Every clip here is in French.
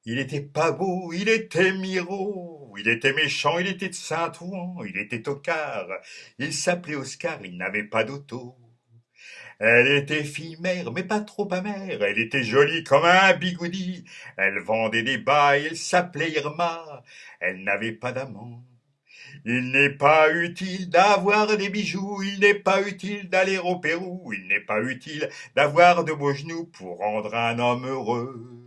Il était pas beau, il était miro, il était méchant, il était de Saint-Ouen, il était tocard, il s'appelait Oscar, il n'avait pas d'auto. Elle était fille mère, mais pas trop amère, elle était jolie comme un bigoudi, elle vendait des bas, elle s'appelait Irma, elle n'avait pas d'amant. Il n'est pas utile d'avoir des bijoux, il n'est pas utile d'aller au Pérou, il n'est pas utile d'avoir de beaux genoux pour rendre un homme heureux.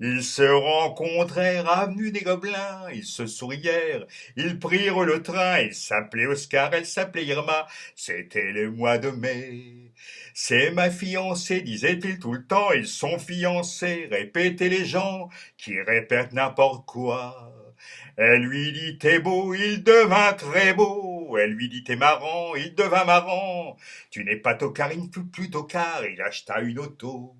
Ils se rencontrèrent avenue des Gobelins, ils se sourièrent, ils prirent le train, il s'appelait Oscar, elle s'appelait Irma, c'était le mois de mai. C'est ma fiancée, disait-il tout le temps, ils sont fiancés, répétaient les gens, qui répètent n'importe quoi. Elle lui dit t'es beau, il devint très beau. Elle lui dit t'es marrant, il devint marrant. Tu n'es pas tocard, il ne fut plus tocard, il acheta une auto.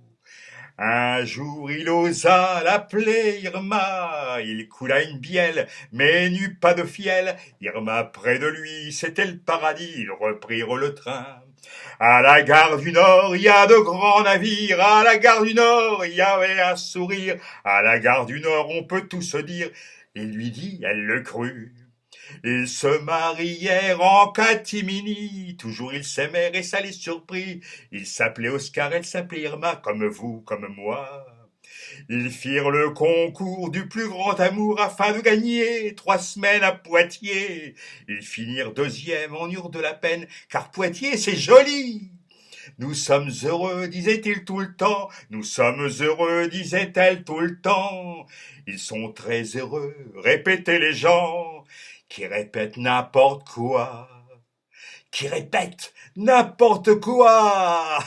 Un jour il osa l'appeler Irma, il coula une bielle, mais n'eut pas de fiel. Irma près de lui, c'était le paradis, ils reprirent le train. À la gare du Nord, il y a de grands navires, à la gare du Nord, il y avait un sourire, à la gare du Nord, on peut tout se dire. Il lui dit, elle le crut. Ils se marièrent en catimini, toujours ils s'aimèrent et ça les surprit. Ils s'appelaient Oscar, elle s'appelait Irma, comme vous, comme moi. Ils firent le concours du plus grand amour afin de gagner 3 semaines à Poitiers. Ils finirent deuxième, en eurent de la peine, car Poitiers c'est joli. Nous sommes heureux, disait-il tout le temps. Nous sommes heureux, disait-elle tout le temps. Ils sont très heureux, répétaient les gens, qui répètent n'importe quoi. Qui répètent n'importe quoi.